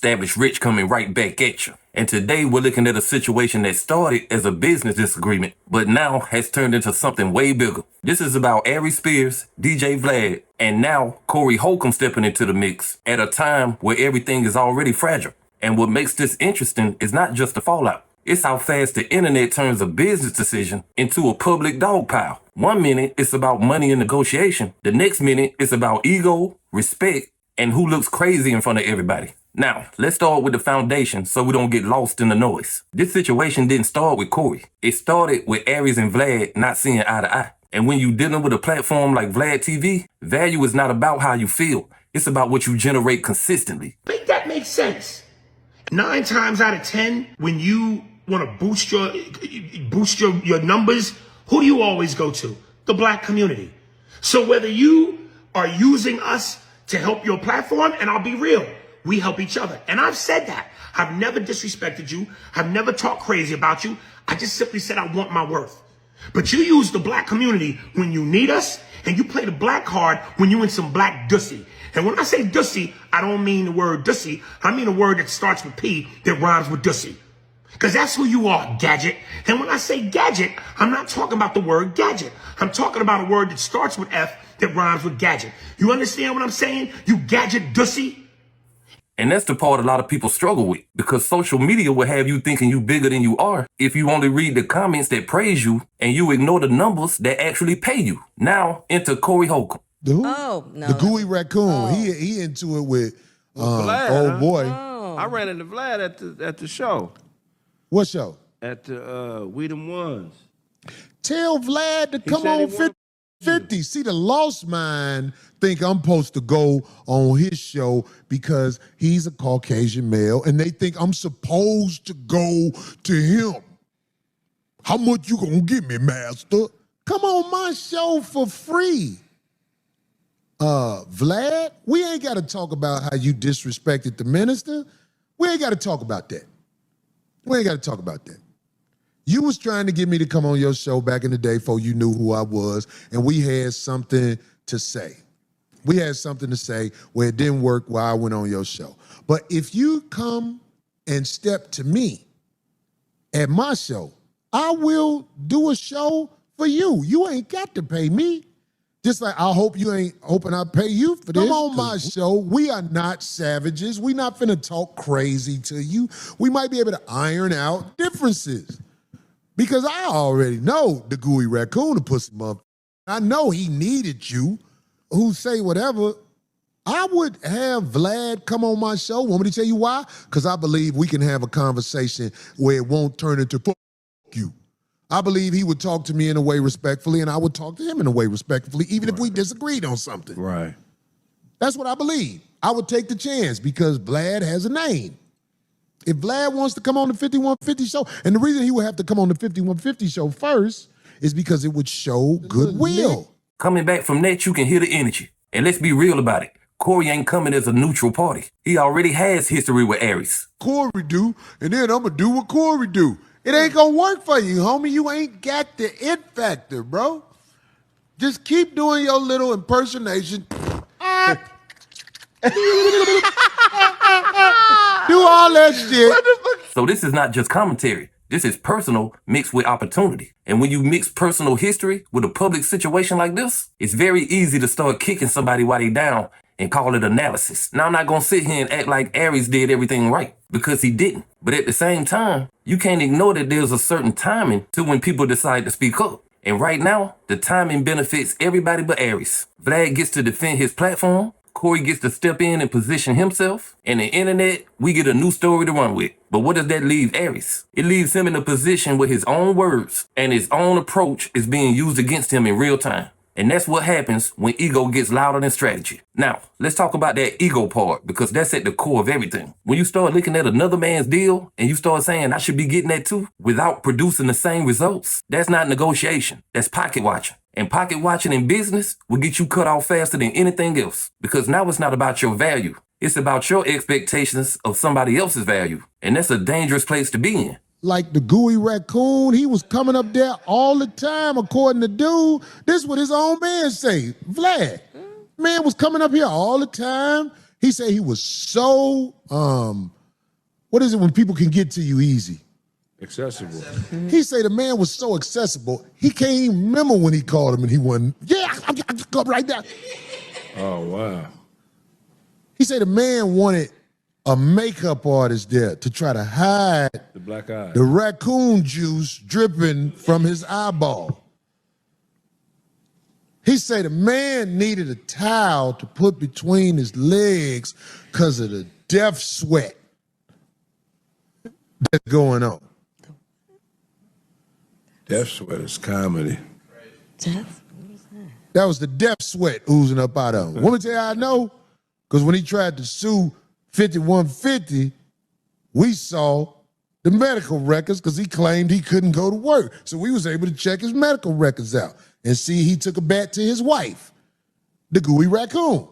established rich coming right back at you. And today we're looking at a situation that started as a business disagreement, but now has turned into something way bigger. This is about Aries Spears, DJ Vlad, and now Corey Holcomb stepping into the mix at a time where everything is already fragile. And what makes this interesting is not just the fallout. It's how fast the internet turns a business decision into a public dog pile. 1 minute, it's about money and negotiation. The next minute, it's about ego, respect, and who looks crazy in front of everybody. Now, let's start with the foundation so we don't get lost in the noise. This situation didn't start with Corey. It started with Aries and Vlad not seeing eye to eye. And when you're dealing with a platform like VladTV, value is not about how you feel. It's about what you generate consistently. Make that make sense. 9 times out of 10, when you want to boost your numbers, who do you always go to? The black community. So whether you are using us to help your platform, and I'll be real, we help each other. And I've said that. I've never disrespected you. I've never talked crazy about you. I just simply said I want my worth. But you use the black community when you need us, and you play the black card when you in some black dussy. And when I say dussy, I don't mean the word dussy. I mean a word that starts with P that rhymes with dussy. Because that's who you are, gadget. And when I say gadget, I'm not talking about the word gadget. I'm talking about a word that starts with F that rhymes with gadget. You understand what I'm saying? You gadget dussy? And that's the part a lot of people struggle with, because social media will have you thinking you bigger than you are if you only read the comments that praise you and you ignore the numbers that actually pay you. Now, enter Corey Holcomb. The who? Oh, no. The gooey raccoon. Oh. He into it with Vlad, old boy. Oh. I ran into Vlad at the show. What show? At the We Them Ones. Tell Vlad to come said on he 50. wanted- 50. See, the lost mind think I'm supposed to go on his show because he's a Caucasian male, and they think I'm supposed to go to him. How much you gonna give me, master? Come on my show for free. Vlad, we ain't gotta talk about how you disrespected the minister. We ain't gotta talk about that. We ain't gotta talk about that. You was trying to get me to come on your show back in the day before you knew who I was, and we had something to say. We had something to say where it didn't work while I went on your show. But if you come and step to me at my show, I will do a show for you. You ain't got to pay me. Just like I hope you ain't hoping I pay you for this. Come on my show. We are not savages. We not finna talk crazy to you. We might be able to iron out differences. Because I already know the gooey raccoon, the pussy mother. I know he needed you, who say whatever. I would have Vlad come on my show. Want me to tell you why? Because I believe we can have a conversation where it won't turn into fuck you. I believe he would talk to me in a way respectfully, and I would talk to him in a way respectfully, even if we disagreed on something. Right. That's what I believe. I would take the chance because Vlad has a name. If Vlad wants to come on the 5150 show, and the reason he would have to come on the 5150 show first is because it would show goodwill. Coming back from that, you can hear the energy. And let's be real about it. Corey ain't coming as a neutral party. He already has history with Aries. Corey do, and then I'm gonna do what Corey do. It ain't gonna work for you, homie. You ain't got the it factor, bro. Just keep doing your little impersonation. Do all that shit. So this is not just commentary. This is personal mixed with opportunity. And when you mix personal history with a public situation like this, it's very easy to start kicking somebody while they down and call it analysis. Now, I'm not gonna sit here and act like Aries did everything right, because he didn't. But at the same time, you can't ignore that there's a certain timing to when people decide to speak up. And right now, the timing benefits everybody but Aries. Vlad gets to defend his platform. Corey gets to step in and position himself. And the internet, we get a new story to run with. But what does that leave Aries? It leaves him in a position where his own words and his own approach is being used against him in real time. And that's what happens when ego gets louder than strategy. Now, let's talk about that ego part, because that's at the core of everything. When you start looking at another man's deal and you start saying, I should be getting that too, without producing the same results, that's not negotiation. That's pocket watching. And pocket watching in business will get you cut off faster than anything else. Because now it's not about your value. It's about your expectations of somebody else's value. And that's a dangerous place to be in. Like the gooey raccoon, he was coming up there all the time, according to dude. This is what his own man say. Vlad, man was coming up here all the time. He said he was so, what is it when people can get to you easy? Accessible. He said the man was so accessible, he can't even remember when he called him and he wasn't, I'm up right now. Oh, wow. He said the man wanted a makeup artist there to try to hide The black eye. the raccoon juice dripping from his eyeball. He said the man needed a towel to put between his legs because of the death sweat that's going on. Death sweat is comedy. That was the death sweat oozing up out of him. Want me to tell you how I know? Because when he tried to sue 5150, we saw the medical records because he claimed he couldn't go to work. So we was able to check his medical records out and see he took a bat to his wife, the gooey raccoon.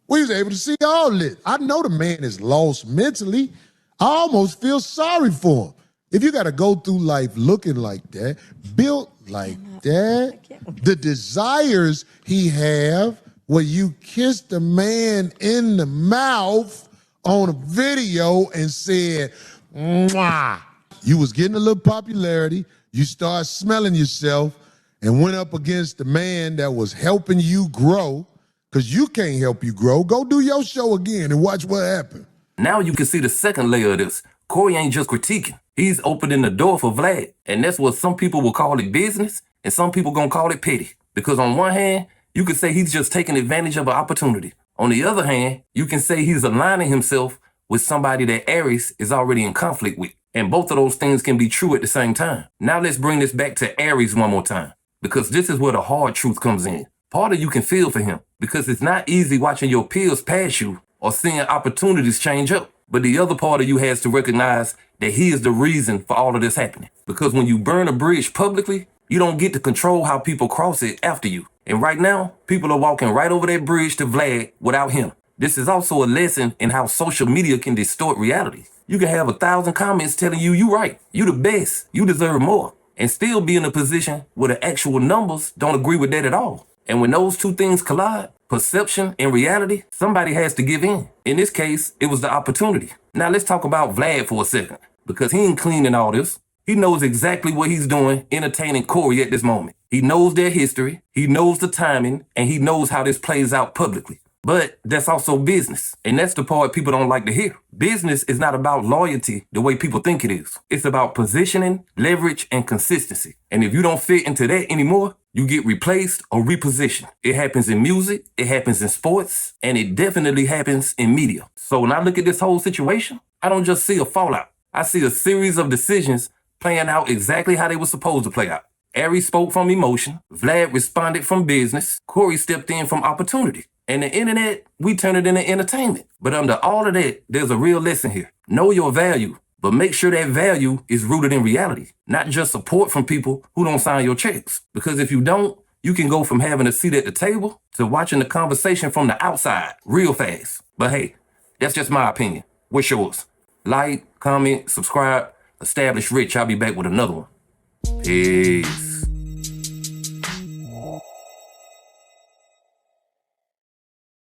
We was able to see all this. I know the man is lost mentally. I almost feel sorry for him. If you got to go through life looking like that, built like that, the desires he have where you kissed the man in the mouth on a video and said, mwah. You was getting a little popularity. You start smelling yourself and went up against the man that was helping you grow because you can't help you grow. Go do your show again and watch what happened. Now you can see the second layer of this. Corey ain't just critiquing. He's opening the door for Vlad. And that's what some people will call it business, and some people gonna call it petty. Because on one hand, you could say he's just taking advantage of an opportunity. On the other hand, you can say he's aligning himself with somebody that Aries is already in conflict with. And both of those things can be true at the same time. Now let's bring this back to Aries one more time, because this is where the hard truth comes in. Part of you can feel for him, because it's not easy watching your peers pass you or seeing opportunities change up. But the other part of you has to recognize that he is the reason for all of this happening. Because when you burn a bridge publicly, you don't get to control how people cross it after you. And right now, people are walking right over that bridge to Vlad without him. This is also a lesson in how social media can distort reality. You can have 1,000 comments telling you right, you the best, you deserve more, and still be in a position where the actual numbers don't agree with that at all. And when those two things collide, perception and reality, somebody has to give in. In this case, it was the opportunity. Now let's talk about Vlad for a second, because he ain't clean in all this. He knows exactly what he's doing entertaining Corey at this moment. He knows their history, he knows the timing, and he knows how this plays out publicly. But that's also business, and that's the part people don't like to hear. Business is not about loyalty the way people think it is. It's about positioning, leverage, and consistency. And if you don't fit into that anymore, you get replaced or repositioned. It happens in music, it happens in sports, and it definitely happens in media. So when I look at this whole situation, I don't just see a fallout. I see a series of decisions playing out exactly how they were supposed to play out. Aries spoke from emotion, Vlad responded from business, Corey stepped in from opportunity. And the internet, we turn it into entertainment. But under all of that, there's a real lesson here. Know your value, but make sure that value is rooted in reality, not just support from people who don't sign your checks. Because if you don't, you can go from having a seat at the table to watching the conversation from the outside real fast. But hey, that's just my opinion. What's yours? Like, comment, subscribe. Established Rich. I'll be back with another one. Peace.